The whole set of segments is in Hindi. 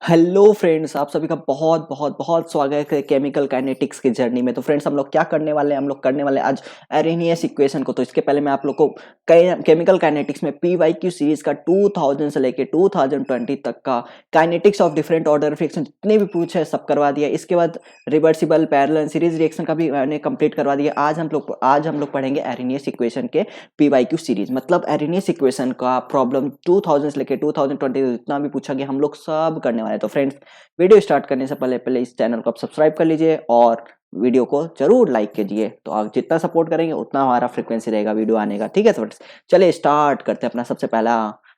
हेलो फ्रेंड्स, आप सभी का बहुत बहुत बहुत स्वागत है केमिकल काइनेटिक्स की जर्नी में। तो फ्रेंड्स, हम लोग क्या करने वाले हैं, हम लोग करने वाले हैं आज अरेनियस इक्वेशन को। तो इसके पहले मैं आप लोग को केमिकल काइनेटिक्स में पीवाईक्यू सीरीज का 2000 से लेके 2020 तक का kinetics of different order reaction जितने भी पूछे है सब करवा दिया। इसके बाद रिवर्सिबल पैरेलल सीरीज रिएक्शन का भी मैंने कंप्लीट करवा दिया। आज हम लोग पढ़ेंगे अरेनियस इक्वेशन के पीवाईक्यू सीरीज, मतलब अरेनियस इक्वेशन का प्रॉब्लम 2000 से लेके 2020 जितना भी पूछा गया हम लोग सब करने वाले हैं। तो फ्रेंड्स, वीडियो स्टार्ट करने से पहले पहले इस चैनल को आप सब्सक्राइब कर लीजिए और वीडियो को जरूर लाइक कीजिए। तो आप जितना सपोर्ट करेंगे उतना हमारा फ्रिक्वेंसी रहेगा वीडियो आने का। ठीक है फ्रेंड्स, चलिए स्टार्ट करते हैं अपना सबसे पहला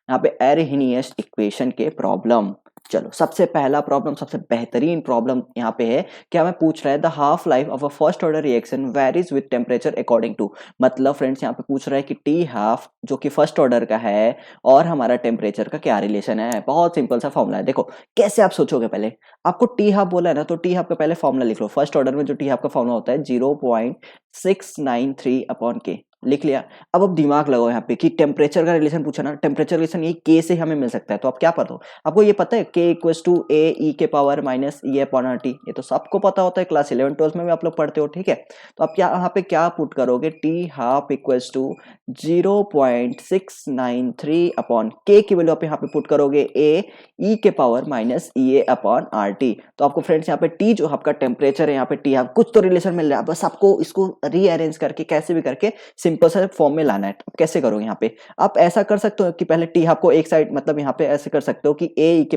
यहाँ पे अरेनियस इक्वेशन के प्रॉब्लम। चलो, सबसे पहला प्रॉब्लम, सबसे बेहतरीन प्रॉब्लम यहाँ पे है कि हमें पूछ रहा है the half life of a first order reaction varies with temperature according to. मतलब फ्रेंड्स, यहाँ पे पूछ रहा है कि टी हाफ जो कि फर्स्ट ऑर्डर का है और हमारा टेम्परेचर का क्या रिलेशन है। बहुत सिंपल सा फॉर्मूला है। देखो कैसे आप सोचोगे, पहले आपको टी हाफ बोला है ना, तो टी हाफ का पहले फॉर्मूला लिख लो। फर्स्ट ऑर्डर में जो टी हाफ का फॉर्मूला होता है 0.693 अपॉन के, लिख लिया। अब दिमाग लगाओ यहाँ पे कि टेम्परेचर का रिलेशन पूछा ना, टेम्परेचर रिलेशन ये के से हमें मिल सकता है। तो आप क्या पता हो, आपको ये पता है के इक्वल्स टू ए ई के power minus E upon R T. ये तो सबको पता होता है, क्लास 11 12 में भी आप लोग पढ़ते हो। ठीक है, तो आप क्या यहाँ पे क्या पुट करोगे, T half equals to 0.693 upon K की वैल्यू आप यहाँ पे पुट करोगे ए ई के power minus E A upon are T. तो आपको फ्रेंड्स यहाँ पे टी जो आपका टेम्परेचर है, यहाँ पे टी हाफ कुछ तो रिलेशन मिल रहा है। बस आपको इसको रीअरेंज करके कैसे भी करके सिंपल सा फॉर्म में लाना है। कैसे करोगे, यहाँ पे आप ऐसा कर सकते हो कि पहले टी हाफ को एक साइड, मतलब यहाँ पे ऐसे कर सकते हो कि ए ई के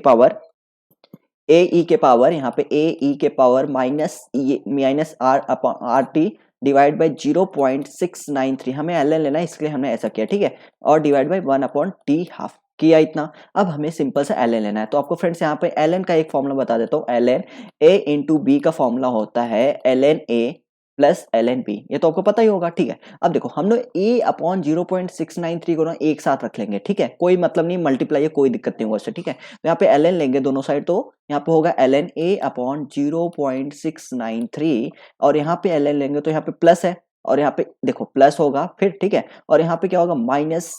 पावर यहाँ पे ए ई के power minus R upon are T divide by 0.693, हमें एल एन लेना है इसलिए हमने ऐसा किया। ठीक है, और divide by 1 upon T half किया इतना। अब हमें सिंपल सा एल एन लेना है। तो आपको फ्रेंड्स यहाँ पे एल एन का एक फॉर्मूला बता देता हूँ। L N A into B का फॉर्मूला होता है L N A plus L N B. ये तो आपको पता ही होगा। ठीक है, अब देखो हम लोग ए अपॉन 0.693 को ना एक साथ रख लेंगे। ठीक है, कोई मतलब नहीं, मल्टीप्लाई है, कोई दिक्कत नहीं होगा उससे। ठीक है, तो यहाँ पे एल एन लेंगे दोनों साइड, तो यहाँ पे होगा एल एन ए अपॉन 0.693 और यहाँ पे एल एन लेंगे तो यहाँ पे प्लस है और यहाँ पे देखो प्लस होगा फिर। ठीक है, और यहाँ पे क्या होगा minus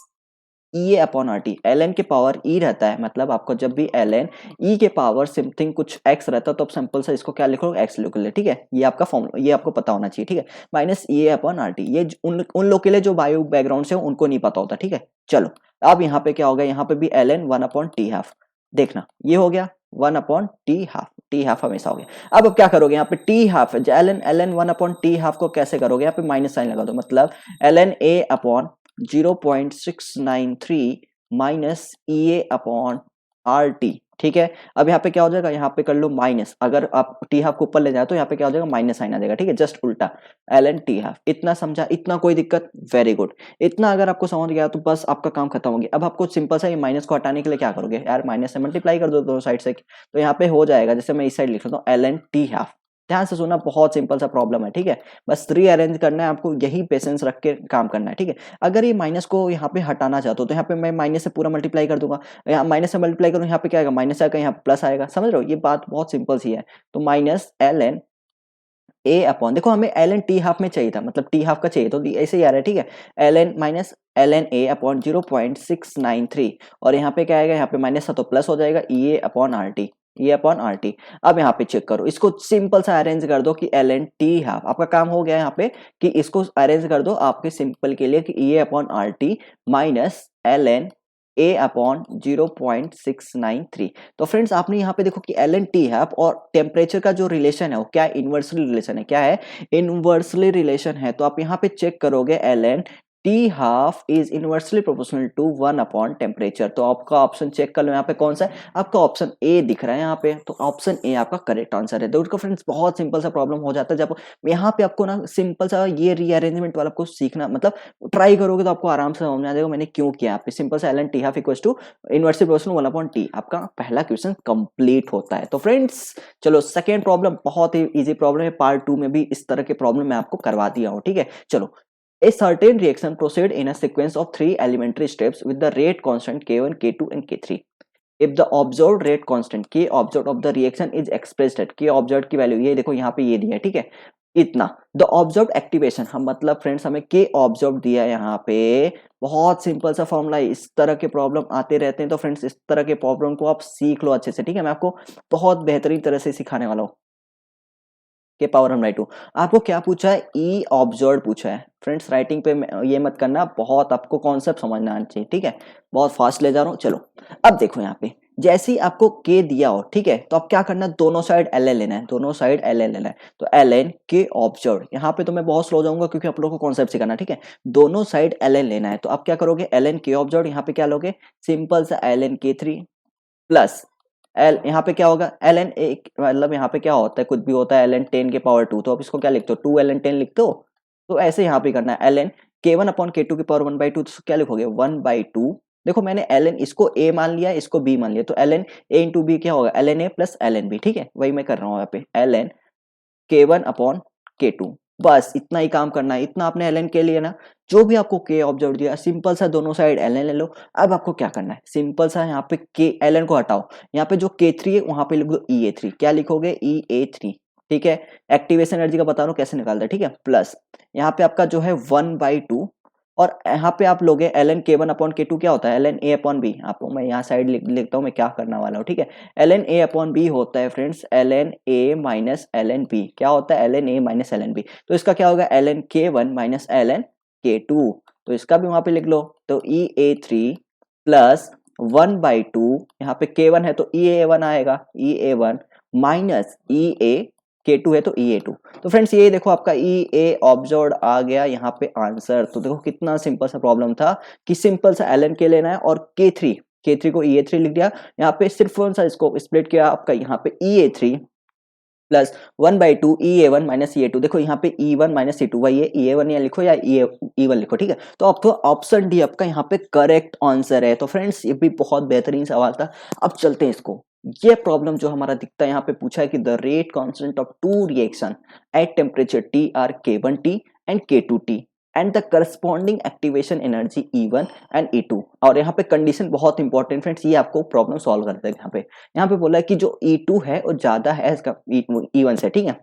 E A upon are t. L N के पावर ई रहता है, मतलब आपको जब भी एल एन ई के पावर समथिंग कुछ एक्स रहता है तो आप सिंपल से इसको क्या लिखो, एक्स लिख ले। ठीक है, ये आपका फॉर्मूला, ये आपको पता होना चाहिए। ठीक है, माइनस ई ए अपॉन आर टी, ये उन लोग के लिए जो बायो बैकग्राउंड से उनको नहीं पता होता। ठीक है, चलो अब यहाँ पे क्या होगा, यहाँ पे भी L N 1 upon T half. देखना ये हो गया 1 upon T half, T half हमेशा हो गया। अब क्या करोगे, यहाँ पे T half L N 1 upon T half को कैसे करोगे, यहाँ पे माइनस साइन लगा दो, मतलब L N A upon 0.693 minus E A upon are T. ठीक है, अब यहाँ पे क्या हो जाएगा, यहाँ पे कर लो माइनस, अगर आप टी हाफ को ऊपर ले जाए तो यहाँ पे क्या हो जाएगा, माइनस साइन आ जाएगा। ठीक है, जस्ट उल्टा एल एन टी हाफ। इतना समझा, इतना कोई दिक्कत, वेरी गुड। इतना अगर आपको समझ गया तो बस आपका काम खत्म हो गया। अब आपको सिंपल सा ये माइनस को हटाने के लिए क्या करोगे यार, माइनस से मल्टीप्लाई कर दो दोनों साइड से, तो यहाँ पे हो जाएगा, जैसे मैं इस साइड लिख लेता हूँ एल एन टी हाफ। ध्यान से सुना, बहुत सिंपल सा प्रॉब्लम है। ठीक है, बस रीअरेंज करना है आपको, यही पेशेंस रख के काम करना है। ठीक है, अगर ये माइनस को यहाँ पे हटाना चाहते हो तो यहाँ पे मैं माइनस से पूरा मल्टीप्लाई कर दूंगा। यहाँ माइनस से मल्टीप्लाई करूँ, यहाँ पे क्या आएगा, माइनस आएगा, यहाँ प्लस आएगा। समझ रहे हो, ये बात बहुत सिंपल सी है। तो minus L N A upon, देखो हमें एल एन टी हाफ में चाहिए था, मतलब टी हाफ का चाहिए तो ऐसे ही आ रहा है। ठीक है, L N minus L N A upon 0.693 और यहाँ पे क्या आएगा, यहाँ पे माइनस था तो प्लस हो जाएगा ई ए अपॉन आर टी, ये अपॉन आर टी। अब यहाँ पे चेक करो, इसको सिंपल सा अरेंज कर दो कि एल एन टी हाफ, आपका काम हो गया यहाँ पे कि इसको अरेंज कर दो आपके सिंपल के लिए कि e A upon are t minus L N A upon 0.693। तो फ्रेंड्स आपने यहाँ पे देखो कि एल एन टी है और टेम्परेचर का जो रिलेशन है वो क्या है, इनवर्सली रिलेशन है। क्या है, इनवर्सली रिलेशन है। तो आप यहाँ पे चेक करोगे L N T half is inversely proportional to 1 upon temperature. तो आपका ऑप्शन चेक कर लो, यहाँ पे कौन सा है, आपका ऑप्शन ए दिख रहा है यहाँ पे, तो ऑप्शन ए आपका करेक्ट आंसर है। तो फ्रेंड्स बहुत सिंपल सा प्रॉब्लम हो जाता है जब यहाँ पे आपको ना सिंपल सा ये रीअरेंजमेंट वाला आपको सीखना, मतलब ट्राई करोगे तो आपको आराम से समझ में आ जाएगा मैंने क्यों किया। पे सिंपल सा L N T half equals to inversely proportional 1 upon T, आपका पहला क्वेश्चन कंप्लीट होता है। तो फ्रेंड्स चलो सेकेंड प्रॉब्लम, बहुत ही इजी प्रॉब्लम है, पार्ट 2 में भी इस तरह के प्रॉब्लम मैं आपको करवा दिया हूँ। ठीक है, चलो A certain reaction proceed in a sequence of 3 elementary steps with the rate constant K1, K2 and K3. If the observed rate constant K observed of the reaction is expressed at K observed की वैल्यू, ये देखो यहाँ पे ये दिया है। ठीक है, इतना। द ऑब्जर्व एक्टिवेशन, हम मतलब फ्रेंड्स हमें के ऑब्जर्व दिया है यहाँ पे, बहुत सिंपल सा फॉर्मूला है। इस तरह के प्रॉब्लम आते रहते हैं, तो फ्रेंड्स इस तरह के प्रॉब्लम को आप सीख लो अच्छे से, ठीक है। मैं आपको बहुत बेहतरीन तरह से सिखाने वाला हूँ। के पावर हम राइट हूँ। आपको क्या पूछा है, ई ऑब्जर्व पूछा है फ्रेंड्स। राइटिंग पे ये मत करना, बहुत आपको कॉन्सेप्ट समझना आना चाहिए, ठीक है। बहुत फास्ट ले जा रहा हूँ। चलो अब देखो यहाँ पे, जैसे ही आपको के दिया हो, ठीक है, तो अब क्या करना है, दोनों साइड एल एन लेना है, दोनों साइड एल एन लेना है। तो एल एन के ऑब्जर्व, यहाँ पे तो मैं बहुत स्लो जाऊंगा क्योंकि आप लोगों को कॉन्सेप्ट सिखाना, ठीक है। दोनों साइड एल एन लेना है, तो आप क्या करोगे, एल एन के ऑब्जर्व, यहाँ पे क्या लोगे, सिंपल सा एल एन के थ्री प्लस एल, यहाँ पे क्या होगा, एल एन एक, मतलब यहाँ पे क्या होता है, कुछ भी होता है, एल एन 10 के पावर 2, तो आप इसको क्या लिखते हो, 2 एल एन 10 लिखते हो। तो ऐसे यहाँ पे करना है, L N K one upon K to की पावर 1/2, तो क्या लिखोगे 1/2। देखो मैंने एल एन इसको ए मान लिया, इसको बी मान लिया, तो L N A into B क्या होगा, L N A plus L N B, ठीक है। वही मैं कर रहा हूँ यहाँ पे, L N K one upon K two, बस इतना ही काम करना है। इतना आपने एल एन के लिए ना, जो भी आपको के ऑब्जर्व दिया, सिंपल सा दोनों साइड एल एन ले लो। अब आपको क्या करना है, सिंपल सा यहाँ पे के एल एन को हटाओ, यहाँ पे जो के थ्री है वहां पे लिख दो ई ए थ्री। क्या लिखोगे, ई ए थ्री, ठीक है। एक्टिवेशन एनर्जी का बता रहा हूँ कैसे निकालता है, ठीक है। प्लस यहाँ पे आपका जो है 1/2, और यहाँ पे आप लोगे L N K one upon K two क्या होता है, L N A upon B. आपको मैं यहाँ साइड लिखता हूँ मैं क्या करना वाला हूँ, ठीक है। L N A upon B होता है friends L N A minus L N B. क्या होता है, L N A minus L N B. तो इसका क्या होगा, L N K one minus L N K two, तो इसका भी वहां पे लिख लो। तो ई ए थ्री प्लस 1/2, यहाँ पे के वन है तो ई ए वन आएगा, ई ए वन माइनस ई ए के टू है तो ई ए टू। तो फ्रेंड्स ये देखो आपका ई ए ऑब्जर्व आ गया यहाँ पे आंसर। तो देखो कितना सिंपल सा प्रॉब्लम था कि सिंपल सा एल एन के लेना है और के थ्री को ई ए थ्री लिख दिया। यहाँ पे सिर्फ कौन सा इसको स्प्लिट किया आपका, यहाँ पे e a three plus 1/2 e a one minus E a two. देखो यहाँ पे e one minus e two, वही है, ई ए वन या लिखो या ई वन लिखो, ठीक है। तो आपको ऑप्शन डी आपका यहाँ पे करेक्ट आंसर है। तो फ्रेंड्स ये भी बहुत बेहतरीन सवाल था। अब चलते हैं इसको, ये प्रॉब्लम जो हमारा दिखता है यहाँ पे पूछा है कि the rate constant of two reaction at temperature T are K1T and K2T and the corresponding activation energy E1 and E2। और यहाँ पे कंडीशन बहुत इंपॉर्टेंट फ्रेंड्स, ये आपको प्रॉब्लम सॉल्व करते हैं। यहाँ पे बोला है कि जो E2 है वो ज्यादा है इसका E1 से, ठीक है।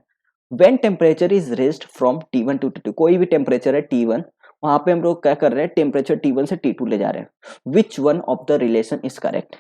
When temperature is raised from T1 to T2, कोई भी टेम्परेचर है T1, वहां पे हम लोग क्या कर रहे हैं, टेम्परेचर T1 से T2 ले जा रहे हैं। Which one of the relation is correct,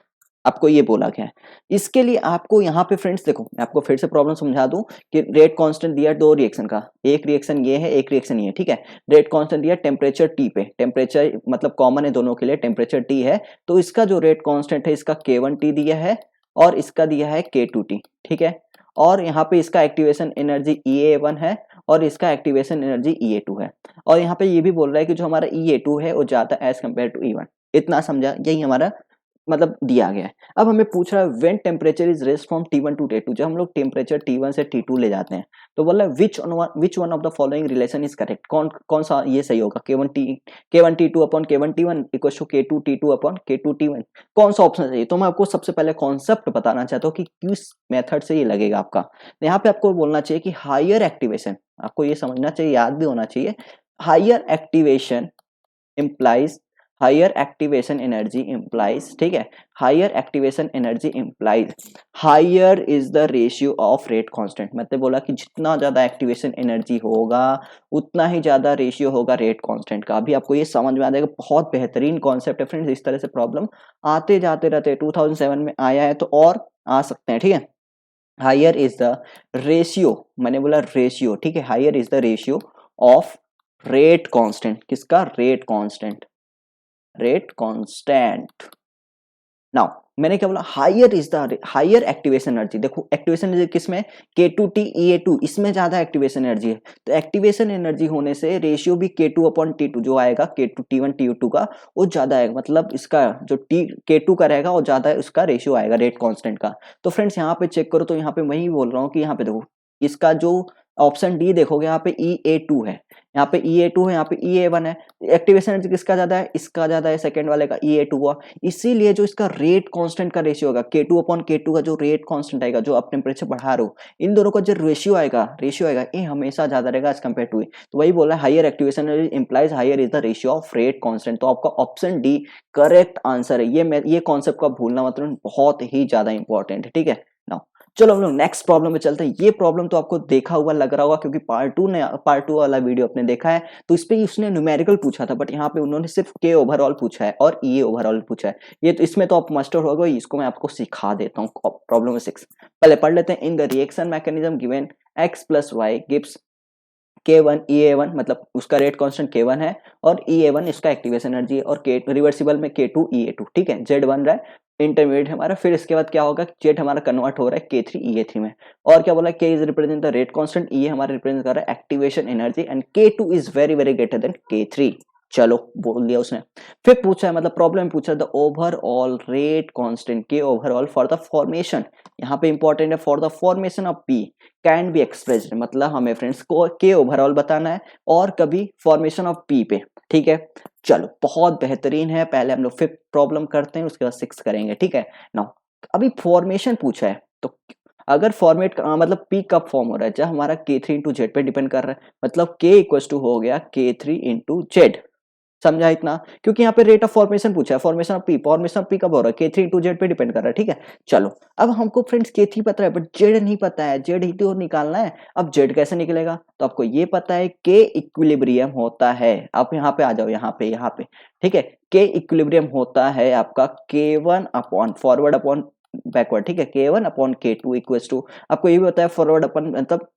आपको ये बोला गया है। इसके लिए आपको यहाँ पे फ्रेंड्स देखो, मैं आपको फिर से प्रॉब्लम समझा दूं कि रेट कांस्टेंट दिया दो रिएक्शन का, एक रिएक्शन ये है, एक रिएक्शन ये है, ठीक है। रेट कांस्टेंट दिया टेम्परेचर टी पे, टेम्परेचर मतलब कॉमन है दोनों के लिए, टेम्परेचर टी है, तो इसका जो रेट कांस्टेंट है इसका K1T दिया है और इसका दिया है K2T, ठीक है। और यहाँ पे इसका एक्टिवेशन एनर्जी EA1 है और इसका एक्टिवेशन एनर्जी EA2 है। और यहाँ पे ये भी बोल रहा है कि जो हमारा EA2 है वो ज्यादा एज कम्पेयर टू E1। इतना समझा, यही हमारा मतलब दिया गया है। अब हमें पूछ रहा है when temperature is raised from T1 to T2, जब हम लोग टेम्परेचर T1 से T2 ले जाते हैं, तो बोला which one of the following relation is correct, कौन कौन सा ये सही होगा, K1T2 upon K1T1 equals to K2T2 upon K2T1, कौन सा ऑप्शन सही है। तो मैं आपको सबसे पहले कॉन्सेप्ट बताना चाहता हूँ कि किस मेथड से ये लगेगा आपका। यहाँ पे आपको बोलना चाहिए कि हायर एक्टिवेशन, आपको ये समझना चाहिए, याद भी होना चाहिए, higher activation implies higher activation energy implies, ठीक है, higher activation energy implies higher is the ratio of rate constant। मतलब बोला कि जितना ज्यादा एक्टिवेशन एनर्जी होगा उतना ही ज्यादा रेशियो होगा रेट कांस्टेंट का। अभी आपको ये समझ में आ जाएगा, बहुत बेहतरीन कॉन्सेप्ट है फ्रेंड्स। इस तरह से प्रॉब्लम आते जाते रहते, 2007 में आया है तो और आ सकते हैं, ठीक है। हायर इज द रेशियो, मैंने बोला रेशियो, ठीक है, higher is the ratio of rate constant, किसका, rate constant, rate constant. Now मैंने क्या बोला, higher is the higher activation energy. देखो एक्टिवेशन एनर्जी किसमें, K2T EA2, इसमें ज्यादा एक्टिवेशन एनर्जी है। तो एक्टिवेशन एनर्जी होने से रेशियो भी K2 अपॉन T2 जो आएगा, K2 T1 T2 का वो ज्यादा आएगा, मतलब इसका जो K2 का रहेगा वो ज्यादा है, उसका रेशियो आएगा रेट कांस्टेंट का। तो फ्रेंड्स यहाँ पे चेक करो, तो यहाँ पे वही बोल रहा हूँ कि यहाँ पे देखो इसका जो ऑप्शन डी देखोगे, यहाँ पे EA2 है, यहाँ पे EA2 है, यहाँ पे EA1 है। एक्टिवेशन एनर्जी किसका ज्यादा है, इसका ज्यादा है, सेकंड वाले का EA2 हुआ। इसीलिए जो इसका रेट कांस्टेंट का रेशियो होगा, K2 अपॉन K2 का जो रेट कांस्टेंट आएगा, जो आप टेम्परेचर बढ़ा रहे हो, इन दोनों का जो रेशियो आएगा ये हमेशा ज्यादा रहेगा एज कम्पेयर टू। तो वही बोला है, higher activation energy implies higher is the ratio of rate constant. तो आपका ऑप्शन डी करेक्ट आंसर है। ये कॉन्सेप्ट को भूलना मतलब बहुत ही ज्यादा इंपॉर्टेंट है, ठीक है। नाउ चलो हम लोग नेक्स्ट प्रॉब्लम में चलते हैं। ये प्रॉब्लम तो आपको देखा हुआ लग रहा होगा क्योंकि पार्ट टू वाला वीडियो आपने देखा है, तो इस पे उसने न्यूमेरिकल पूछा था, बट यहाँ पे उन्होंने सिर्फ के ओवरऑल पूछा है और ई ओवरऑल पूछा है। ये तो इसमें तो आप मास्टर हो गए, इसको मैं आपको सिखा देता हूँ। प्रॉब्लम 6 पहले पढ़ लेते हैं। In the reaction mechanism given x plus Y gives K1 EA1, मतलब उसका रेट कांस्टेंट K1 है और EA1 इसका एक्टिवेशन एनर्जी है, और K रिवर्सिबल में K2 EA2, ठीक है। Z बन रहा है इंटरमीडिएट हमारा, फिर इसके बाद क्या होगा, Z हमारा कन्वर्ट हो रहा है K3 EA3 में, और क्या बोला, K is represent the rate constant, E हमारा रिप्रेजेंट कर रहा है activation energy, and K2 is very very greater than K3। चलो बोल दिया उसने। फिर पूछा है, मतलब प्रॉब्लम पूछा, the overall rate constant K overall for the formation, यहाँ पे इंपॉर्टेंट है, for the formation of P can be expressed, मतलब हमें फ्रेंड्स को के ओवरऑल बताना है और कभी फॉर्मेशन ऑफ पी पे, ठीक है। चलो बहुत बेहतरीन है, पहले हम लोग 5th प्रॉब्लम करते हैं, उसके बाद 6 करेंगे, ठीक है। नाउ अभी फॉर्मेशन पूछा है, तो अगर फॉर्मेट मतलब पी कब फॉर्म हो रहा है, जब हमारा K3 इंटू जेड पे डिपेंड कर रहा है, मतलब K इक्वल टू हो गया K3 इंटू जेड, समझा इतना, क्योंकि यहाँ पे रेट ऑफ फॉर्मेशन पूछा है, फॉर्मेशन ऑफ पी कब हो रहा है, K3 इंटू जेड पे डिपेंड कर रहा है, ठीक है। चलो अब हमको फ्रेंड्स K3 पता है बट जेड नहीं पता है, जेड ही तो निकालना है। अब जेड कैसे निकलेगा, तो आपको ये पता है K इक्विलिब्रियम होता है, आप यहाँ पे आ जाओ, यहाँ पे ठीक है। K इक्विलिब्रियम होता है आपका K1 upon forward upon backward, ठीक है। K1 upon K2 equals to, आपको ये भी पता है फॉरवर्ड अपन मतलब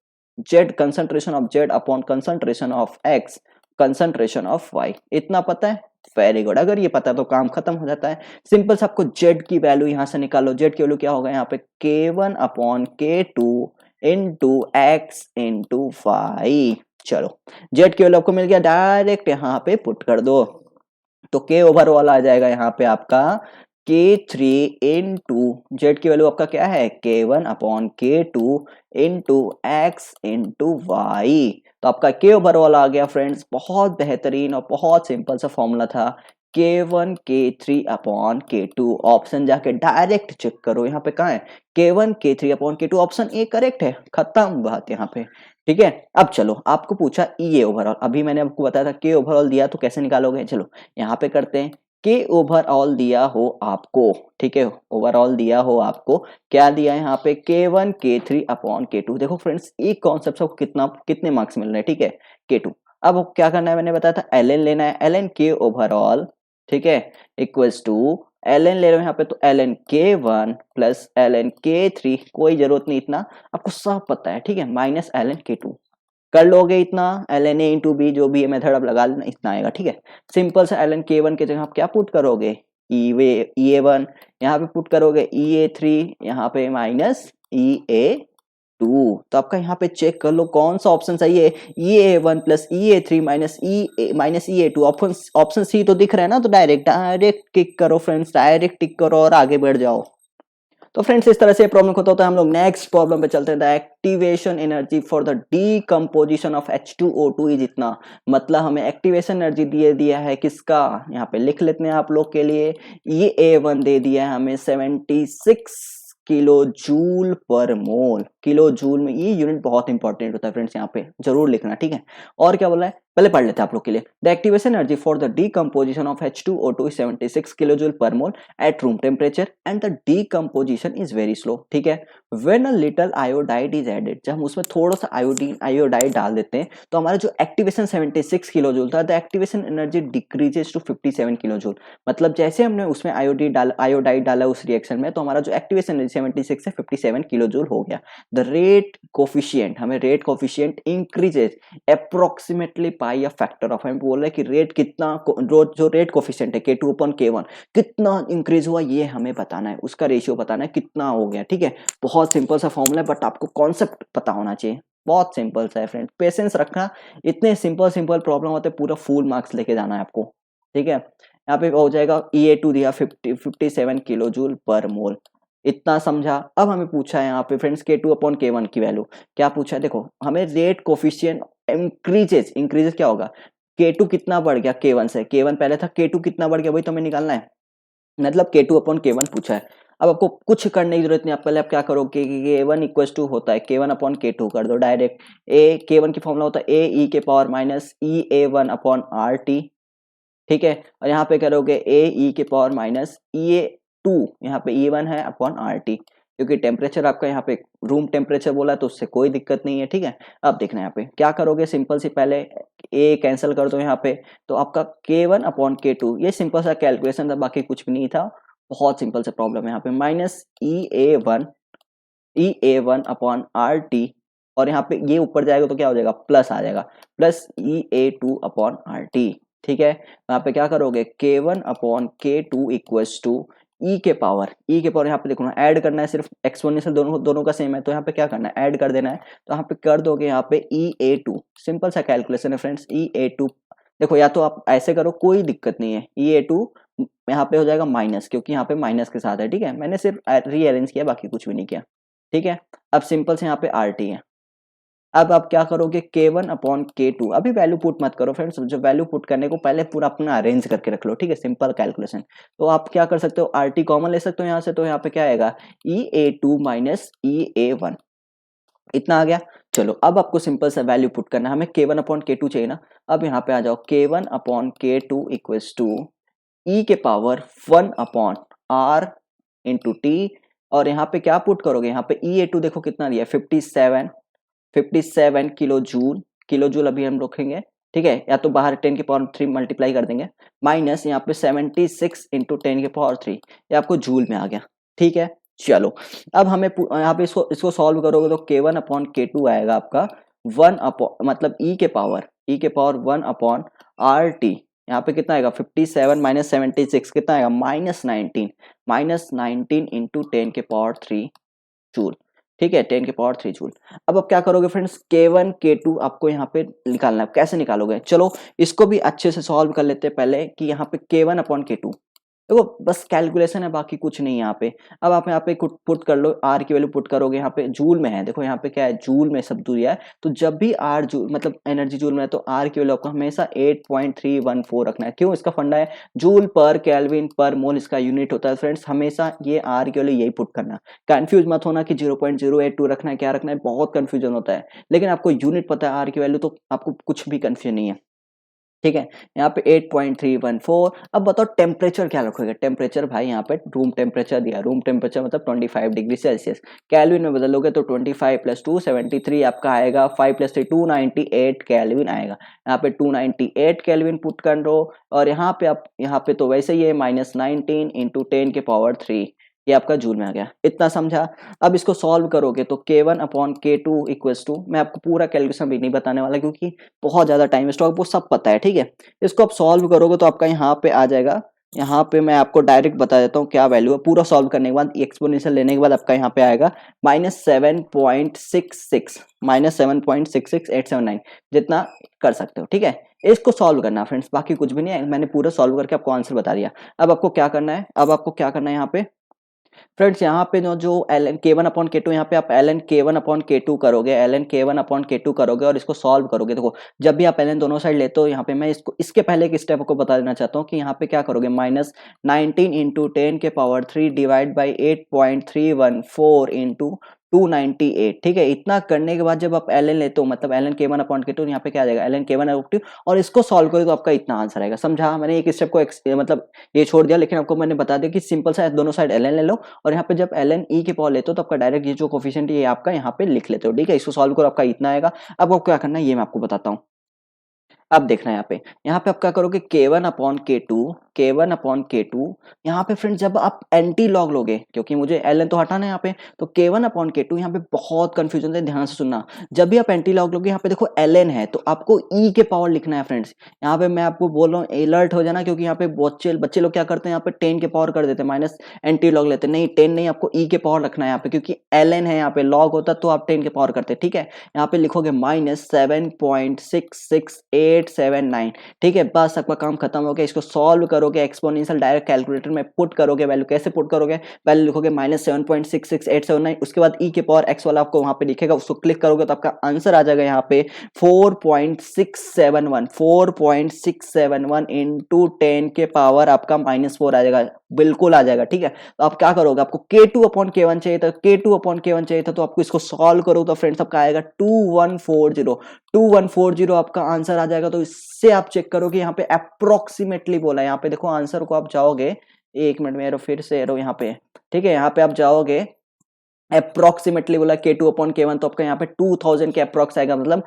Z concentration of Z upon concentration of X concentration of Y, इतना पता है, वेरी गुड। अगर ये पता है तो काम खत्म हो जाता है। सिंपल से आपको जेड की वैल्यू यहां से निकालो, जेड की वैल्यू क्या होगा यहाँ पे, K1 upon K2 into X into Y. चलो जेड की वैल्यू आपको मिल गया, डायरेक्ट यहाँ पे पुट कर दो, तो के ओवरऑल आ जाएगा यहाँ पे आपका K3 इंटू जेड की वैल्यू आपका क्या है, K1 upon K2 into X into Y, तो आपका के ओवरऑल आ गया फ्रेंड्स। बहुत बेहतरीन और बहुत सिंपल सा फॉर्मूला था, K1 K3 upon K2, option जाके डायरेक्ट चेक करो, यहाँ पे कहाँ है, K1 K3 upon K2, option A correct है, खत्म बात यहाँ पे, ठीक है। अब चलो आपको पूछा ई ओवरऑल, अभी मैंने आपको बताया था के ओवरऑल दिया तो कैसे निकालोगे, चलो यहाँ पे करते हैं। के ओवरऑल दिया हो आपको, ठीक है, ओवरऑल दिया हो आपको, क्या दिया है यहाँ पे, K1 K3 अपॉन K2, देखो फ्रेंड्स एक कॉन्सेप्ट से कितने मार्क्स मिल रहे हैं, ठीक है, K2। अब क्या करना है, मैंने बताया था ln लेना है, ln K ओवरऑल, ठीक है, इक्वल्स टू ln ले रहे हो यहाँ पे, तो ln K1 plus ln K3, कोई जरूरत नहीं इतना, आपको सब पता है, ठीक है, माइनस ln K2 कर लोगे इतना, ln a इंटू बी, जो भी है मेथड आप लगा लेना, इतना आएगा, ठीक है। सिंपल से ln K1 के जगह आप क्या पुट करोगे, EA1, यहाँ पे पुट करोगे EA3, यहाँ पे माइनस EA2, तो आपका यहाँ पे चेक कर लो कौन सा ऑप्शन सही है, EA1 plus EA3 minus EA2, option C तो दिख रहा है ना, तो डायरेक्ट टिक करो फ्रेंड्स, डायरेक्ट टिक करो और आगे बढ़ जाओ। तो फ्रेंड्स इस तरह से प्रॉब्लम होता है। हम लोग नेक्स्ट प्रॉब्लम पे चलते हैं। The activation energy for the decomposition of H2O2 is इतना, मतलब हमें एक्टिवेशन एनर्जी दिया है किसका, यहाँ पे लिख लेते हैं आप लोग के लिए, ये A1 दे दिया है हमें 76 किलो जूल पर मोल, किलो जूल में ये यूनिट बहुत इंपॉर्टेंट होता है फ्रेंड्स, यहाँ पे जरूर लिखना, ठीक है। और क्या बोला है, पहले पढ़ लेते हैं आप लोग के लिए। The activation energy for the decomposition of H2O2 is 76 kilo joule पर मोल at room temperature and the decomposition is very slow, ठीक है। when a little iodide is added, जब हम उसमें थोड़ा सा आयोडाइड डाल देते हैं तो हमारा जो एक्टिवेशन 76 किलो जूल था, the activation energy decreases to 57 kilo joule, मतलब जैसे हमने उसमें आयोडाइड डाला उस रिएक्शन में, तो हमारा जो एक्टिवेशन एनर्जी 76 से 57 किलो जूल हो गया। द रेट कोफिशिएंट, हमें rate coefficient increases approximately pi a factor of, हम बोल रहे हैं कि रेट कितना, जो रेट कोफिशिएंट है K2 upon K1 कितना इंक्रीज हुआ, ये हमें बताना है, उसका रेशियो बताना है कितना हो गया, ठीक है। बहुत सिंपल सा फॉर्मूला है, बट आपको कॉन्सेप्ट पता होना चाहिए, बहुत सिंपल सा है फ्रेंड, पेशेंस रखना, इतने सिंपल प्रॉब्लम होते हैं, पूरा फुल मार्क्स लेके जाना है आपको, ठीक है। यहाँ पे हो जाएगा EA2 दिया 57 किलो जूल पर मोल, इतना समझा। अब हमें पूछा है यहाँ पे फ्रेंड्स K2 अपॉन K1 की वैल्यू, क्या पूछा है, देखो हमें रेट कोफिशिएंट इंक्रीजेस क्या होगा, K2 कितना बढ़ गया K1 से, K1 पहले था, K2 कितना बढ़ गया वही तो हमें निकालना है, मतलब K2 अपॉन K1 पूछा है। अब आपको कुछ करने की जरूरत नहीं, आप पहले आप क्या करोगे, K1 इक्वल टू होता है K1 अपॉन K2 कर दो डायरेक्ट, K1 की फॉर्मूला होता है A e के power minus EA1 upon RT, ठीक है। और यहाँ पे करोगे A e के पावर माइनस EA2, यहाँ पे E1 है अपॉन RT, क्योंकि टेम्परेचर आपका यहाँ पे रूम टेम्परेचर बोला है तो उससे कोई दिक्कत नहीं है, ठीक है। अब देखना यहाँ पे क्या करोगे, सिंपल सी पहले ए कैंसिल कर दो यहाँ पे, तो आपका K1/K2, ये सिंपल सा कैलकुलेशन था, बाकी कुछ भी नहीं था, बहुत सिंपल सा प्रॉब्लम है यहाँ पे। माइनस E A1/RT, और यहाँ पे ये ऊपर जाएगा तो क्या हो जाएगा, प्लस आ जाएगा, प्लस EA2/RT, ठीक है। यहाँ पे क्या करोगे, K1/K2 इक्वल्स टू ई के पावर यहाँ पे देखो ना, ऐड करना है, सिर्फ एक्सपोनेंशियल दोनों दोनों का सेम है, तो यहाँ पे क्या करना है, ऐड कर देना है। तो यहाँ पे कर दोगे यहाँ पे EA2, सिंपल सा कैलकुलेशन है फ्रेंड्स, EA2, देखो या तो आप ऐसे करो, कोई दिक्कत नहीं है, EA2 यहाँ पे हो जाएगा माइनस, क्योंकि यहाँ पे माइनस के साथ है, ठीक है, मैंने सिर्फ रीअरेंज किया, बाकी कुछ भी नहीं किया, ठीक है। अब सिंपल से यहाँ पे RT है। अब आप क्या करोगे, K1/K2, अभी वैल्यू पुट मत करो फ्रेंड्स, जो वैल्यू पुट करने को पहले पूरा अपना अरेंज करके रख लो, ठीक है, सिंपल कैलकुलेशन। तो आप क्या कर सकते हो, RT कॉमन ले सकते हो यहाँ से, तो यहाँ पे क्या आएगा, EA2 माइनस EA1, इतना आ गया। चलो अब आपको सिंपल सा वैल्यू पुट करना है, हमें K1/K2 चाहिए ना। अब यहाँ पे आ जाओ, K1/K2 इक्वल्स टू ई के पावर 1/R इंटू टी, और यहाँ पे क्या पुट करोगे, यहाँ पे EA2 देखो कितना दिया, 57 किलो जूल, किलो जूल अभी हम रखेंगे, ठीक है, या तो बाहर 10⁻³ मल्टीप्लाई कर देंगे, माइनस यहाँ पे 76 इंटू 10⁻3, ये आपको जूल में आ गया, ठीक है। चलो अब हमें यहाँ पे इसको सॉल्व करोगे तो K1/K2 आएगा आपका 1 मतलब ई के पावर 1/RT, यहाँ पे कितना आएगा, 57 माइनस 76 कितना आएगा, -19 इंटू 10⁻3 जूल, ठीक है, 10⁻3 जूल। अब आप क्या करोगे फ्रेंड्स, K1/K2 आपको यहाँ पे निकालना है, कैसे निकालोगे, चलो इसको भी अच्छे से सॉल्व कर लेते हैं पहले, कि यहाँ पे K1/K2 देखो बस कैलकुलेशन है, बाकी कुछ नहीं है यहाँ पे। अब आप यहाँ पे पुट कर लो, आर की वैल्यू पुट करोगे, यहाँ पे जूल में है, देखो यहाँ पे क्या है, जूल में सब दिया है, तो जब भी आर जूल मतलब एनर्जी जूल में है, तो आर की वैल्यू आपको हमेशा 8.314 रखना है। क्यों, इसका फंडा है जूल पर केल्विन पर मोल, इसका यूनिट होता है फ्रेंड्स, हमेशा ये आर की वैल्यू यही पुट करना। कंफ्यूज मत होना कि 0.082 रखना है, क्या रखना है, बहुत कंफ्यूजन होता है, लेकिन आपको यूनिट पता है आर की वैल्यू, तो आपको कुछ भी कंफ्यूजन नहीं है, ठीक है। यहाँ पे 8.314। अब बताओ टेम्परेचर क्या रखोगे, टेम्परेचर भाई यहाँ पे रूम टेम्परेचर दिया, रूम टेम्परेचर मतलब 25 डिग्री सेल्सियस, कैलविन में बदलोगे तो 25 + 2 73 आपका आएगा, 5 + 3 298 कैलविन आएगा। यहाँ पे 298 कैलविन पुट कर दो, और यहाँ पे आप यहाँ पे तो वैसे ही है -19 इंटू 10⁻3, ये आपका जूल में आ गया, इतना समझा। अब इसको सॉल्व करोगे तो K1/K2 इक्वल्स टू, मैं आपको पूरा कैलकुलेशन भी नहीं बताने वाला क्योंकि बहुत ज्यादा टाइम वेस्ट होगा, आपको सब पता है, ठीक है। इसको आप सॉल्व करोगे तो आपका यहाँ पे आ जाएगा, यहाँ पे मैं आपको डायरेक्ट बता देता हूँ क्या वैल्यू है, पूरा सॉल्व करने के बाद एक्सपोनेंशियल लेने के बाद आपका यहाँ पे आएगा -7.879, जितना कर सकते हो, ठीक है। इसको सॉल्व करना फ्रेंड्स, बाकी कुछ भी नहीं है, मैंने पूरा सॉल्व करके आपको आंसर बता दिया। अब आपको क्या करना है, यहाँ पे फ्रेंड्स, यहाँ पे जो ln K1/K2, यहाँ पे आप ln K1/K2 करोगे, और इसको सॉल्व करोगे। देखो जब भी आप ln दोनों साइड लेते हो, यहाँ पे मैं इसको इसके पहले एक स्टेप को बता देना चाहता हूँ कि यहाँ पे क्या करोगे, -19 इंटू 10⁻3 डिवाइड बाई 8.314 इंटू 298, ठीक है। इतना करने के बाद जब आप ln लेते हो, मतलब ln K1/K2, यहाँ पे क्या आ जाएगा, ln K1/K2, और इसको सॉल्व करोगे तो आपका इतना आंसर आएगा, समझा। मैंने एक स्टेप को मतलब ये छोड़ दिया, लेकिन आपको मैंने बता दिया कि सिंपल सा दोनों साइड ln ले लो, और यहाँ पे जब ln e के पावर लेते हो तो आपका डायरेक्ट ये जो कोफिशिएंट है ये आपका यहाँ पे लिख लेते हो, ठीक है। इसको सॉल्व करो, आपका इतना आएगा। अब आपको क्या करना है ये मैं आपको बताता हूँ। अब देखना है यहाँ पे आप क्या करोगे, K1/K2, यहाँ पे फ्रेंड्स जब आप एंटी लॉग लोगे, क्योंकि मुझे ln तो हटाना है यहाँ पे, तो K1/K2 यहाँ पे बहुत कंफ्यूजन है, ध्यान से सुनना। जब भी आप एंटी लॉग लोगे, यहाँ पे देखो ln है तो आपको e के पावर लिखना है फ्रेंड्स। यहाँ पे मैं आपको बोल रहा हूँ अलर्ट हो जाना, क्योंकि यहाँ पे बच्चे लोग क्या करते हैं, यहाँ पे 10 के पावर कर देते हैं, माइनस एंटी लॉग लेते हैं, नहीं 10 नहीं, आपको e के पावर रखना है यहाँ पे, क्योंकि ln है, यहाँ पे लॉग होता तो आप 10 के पावर करते, ठीक है। यहाँ पे लिखोगे -7.66879, ठीक है, बस आपका काम खत्म हो गया। इसको सॉल्व करोगे एक्सपोनेंशियल डायरेक्ट कैलकुलेटर में पुट करोगे, वैल्यू कैसे पुट करोगे, पहले लिखोगे -7.66879, उसके बाद e के पावर x वाला आपको वहां पे दिखेगा, उसको क्लिक करोगे तो आपका आंसर आ जाएगा यहाँ पे 4.671 इंटू 10 के पावर आपका -4 आ जाएगा, बिल्कुल आ जाएगा, ठीक है। तो आप क्या करोगे, आपको K2/K1 चाहिए था, तो आपको इसको सॉल्व करो तो फ्रेंड्स आपका आएगा 2140 आपका आंसर आ जाएगा। तो इससे आप चेक करो कि यहाँ पे अप्रोक्सीमेटली बोला है, यहाँ पे देखो आंसर को आप जाओगे, एक मिनट में एरो फिर से एरो यहाँ पे, ठीक है, यहाँ पे आप जाओगे अप्रोक्सीमेटली बोला K2 अपॉन K1, तो आपका यहाँ पे 2000 के अप्रोक्स आएगा, मतलब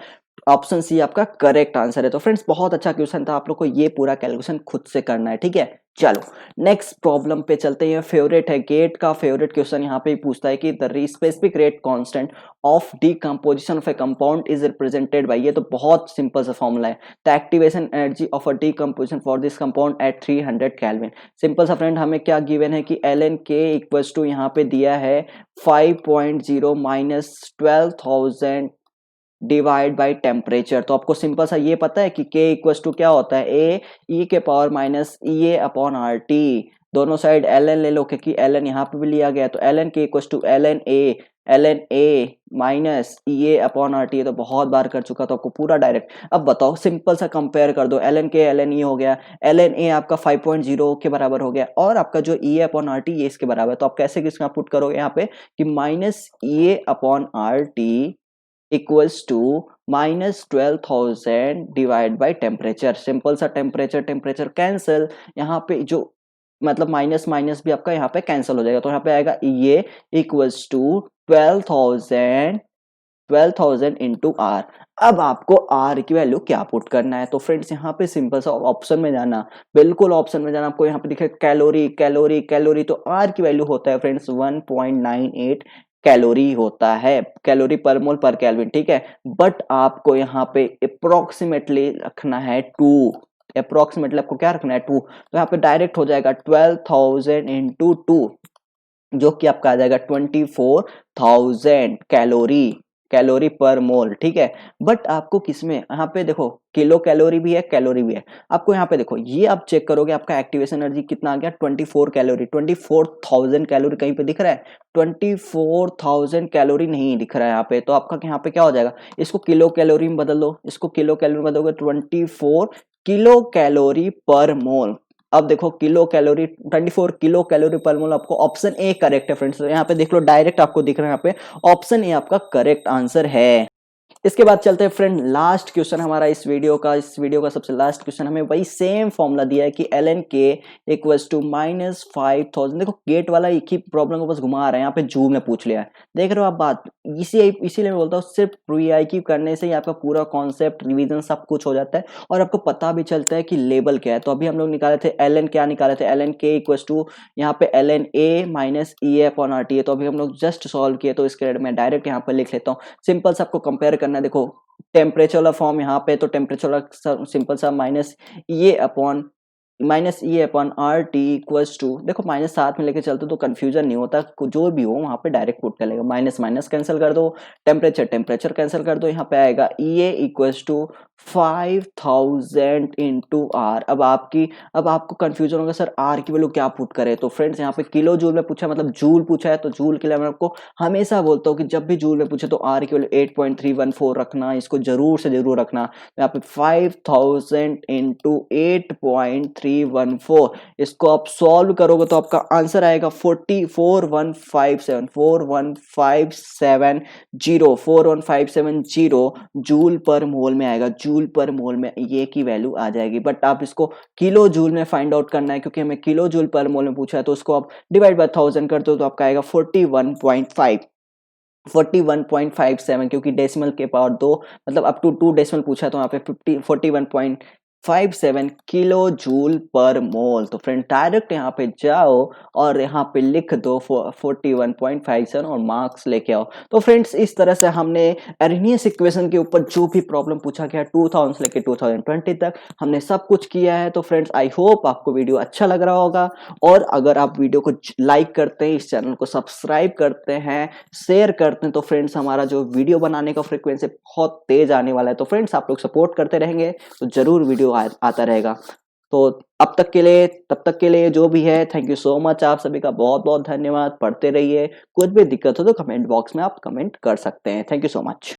ऑप्शन सी आपका करेक्ट आंसर है। तो फ्रेंड्स बहुत अच्छा क्वेश्चन था, आप लोग को ये पूरा कैलकुलेशन खुद से करना है, ठीक है। चलो नेक्स्ट प्रॉब्लम पे चलते हैं। फेवरेट है, गेट का फेवरेट क्वेश्चन यहाँ पे पूछता है कि the specific rate constant of decomposition of a compound is represented by, ये तो बहुत सिंपल सा फॉर्मूला है, the activation energy of a decomposition for this compound at 300 kelvin. Simple सा फ्रेंड, हमें क्या गिवन है कि ln k इक्वल्स टू यहाँ पे दिया है 5.0 माइनस 12,000 डिवाइड बाई टेम्परेचर। तो आपको सिंपल सा ये पता है कि K इक्वल्स टू क्या होता है, ए ई के पावर माइनस ई ए अपॉन आर टी। दोनों साइड ln ले लो, क्योंकि ln यहाँ पे भी लिया गया है, तो ln K equals to ln a minus E A upon are T. तो बहुत बार कर चुका, तो आपको पूरा डायरेक्ट। अब बताओ, सिंपल सा कंपेयर कर दो, ln K ln e हो गया, ln a आपका 5.0 के बराबर हो गया, और आपका जो ई ए अपॉन आर टी ये इसके बराबर है। तो आप कैसे किसका पुट करोगे यहाँ पे कि minus E A upon are T equals to minus 12,000 divide by temperature. Simple सा टेम्परेचर टेम्परेचर कैंसिल, यहाँ पे जो मतलब माइनस माइनस भी आपका यहाँ पे कैंसिल हो जाएगा, तो यहाँ पे आएगा ये इक्वल्स टू 12,000 इंटू आर। अब आपको आर की वैल्यू क्या पुट करना है, तो फ्रेंड्स यहाँ पे सिंपल सा ऑप्शन में जाना, बिल्कुल ऑप्शन में जाना। आपको यहाँ पे दिखे कैलोरी कैलोरी कैलोरी, तो आर की वैल्यू होता है फ्रेंड्स 1.98 कैलोरी होता है, कैलोरी पर मोल पर केल्विन, ठीक है। बट आपको यहाँ पे अप्रोक्सीमेटली रखना है 2, अप्रोक्सीमेटली आपको क्या रखना है 2, तो यहाँ पे डायरेक्ट हो जाएगा 12,000 इंटू 2, जो कि आपका आ जाएगा 24,000 कैलोरी, कैलोरी पर मोल, ठीक है। बट आपको किसमें यहाँ पे देखो किलो कैलोरी भी है, कैलोरी भी है। आपको यहाँ पे देखो, ये आप चेक करोगे आपका एक्टिवेशन एनर्जी कितना आ गया 24 कैलोरी, 24,000 कैलोरी कहीं पे दिख रहा है, 24,000 कैलोरी नहीं दिख रहा है यहाँ पे। तो आपका यहाँ पे क्या हो जाएगा, इसको किलो कैलोरी में बदल दो, इसको किलो कैलोरी में बदलोगे 24 किलो कैलोरी पर मोल। अब देखो किलो कैलोरी 24 किलो कैलोरी पर मोल, आपको ऑप्शन ए करेक्ट है फ्रेंड्स। तो यहाँ पे देख लो डायरेक्ट आपको दिख रहा है यहाँ पे ऑप्शन ए आपका करेक्ट आंसर है। इसके बाद चलते हैं फ्रेंड लास्ट क्वेश्चन हमारा इस वीडियो का सबसे लास्ट क्वेश्चन। हमें वही सेम फॉर्मूला दिया है कि ln k equals to minus 5,000। देखो गेट वाला एक ही प्रॉब्लम को बस घुमा रहा है, यहाँ पे जूम ने पूछ लिया है, देख रहे हो आप बात। इसीलिए मैं बोलता हूँ सिर्फ प्री-IQ करने से ही आपका पूरा कॉन्सेप्ट रिवीजन सब कुछ हो जाता है, और आपको पता भी चलता है कि लेवल क्या है। तो अभी हम लोग निकाले थे ln, क्या निकाले थे ln k इक्वल्स टू यहाँ पे ln a minus E A upon R T है। तो अभी हम लोग जस्ट सॉल्व किए, तो इसके मैं डायरेक्ट यहाँ पर लिख लेता हूँ। सिंपल से आपको कंपेयर करना है, देखो टेम्परेचर वाला फॉर्म यहाँ पे, तो टेम्परेचर वाला सिंपल सा minus E upon are T equals to, देखो माइनस साथ में लेके चलते तो कंफ्यूजन नहीं होता, जो भी हो वहां पे डायरेक्ट पुट कर लेगा, माइनस माइनस कैंसिल कर दो, टेम्परेचर टेम्परेचर कैंसिल कर दो, यहाँ पे आएगा ई ए इक्वल्स टू 5,000 इंटू आर। अब आपको कंफ्यूजन होगा सर आर की वैल्यू क्या पुट करे, तो फ्रेंड्स यहाँ पे किलो जूल में पूछा, मतलब जूल पूछा है, तो जूल के लिए मैं आपको हमेशा बोलता हूँ कि जब भी जूल में पूछे तो आर की वैल्यू 8.314 रखना, इसको जरूर से जरूर रखना। तो यहाँ पे 5,000 इंटू 8.314, इसको आप सॉल्व करोगे तो आपका आंसर आएगा 41,570 जूल पर मोल में आएगा, जूल पर मोल में ये की वैल्यू आ जाएगी। बट आप इसको किलो जूल में फाइंड आउट करना है, क्योंकि हमें किलो जूल पर मोल में पूछा है, तो उसको आप डिवाइड बाय 1000 कर दो, तो आपका आएगा 41.57, क्योंकि डेसिमल के पावर 2 मतलब अप टू 2 डेसिमल पूछा है, तो यहाँ पे 41.57 किलो जूल पर मोल। तो फ्रेंड डायरेक्ट यहाँ पे जाओ और यहाँ पे लिख दो 41.57 और मार्क्स लेके आओ। तो फ्रेंड्स इस तरह से हमने एरिनियस इक्वेशन के ऊपर जो भी प्रॉब्लम पूछा गया 2000 से लेके 2020 तक हमने सब कुछ किया है। तो फ्रेंड्स आई होप आपको वीडियो अच्छा लग रहा होगा, और अगर आप वीडियो को लाइक करते हैं, इस चैनल को सब्सक्राइब करते हैं, शेयर करते हैं, तो फ्रेंड्स हमारा जो वीडियो बनाने का फ्रीक्वेंसी बहुत तेज आने वाला है। तो फ्रेंड्स आप लोग सपोर्ट करते रहेंगे तो जरूर वीडियो आता रहेगा। तो तब तक के लिए जो भी है, थैंक यू सो मच, आप सभी का बहुत बहुत धन्यवाद। पढ़ते रहिए, कुछ भी दिक्कत हो तो कमेंट बॉक्स में आप कमेंट कर सकते हैं। Thank you so much.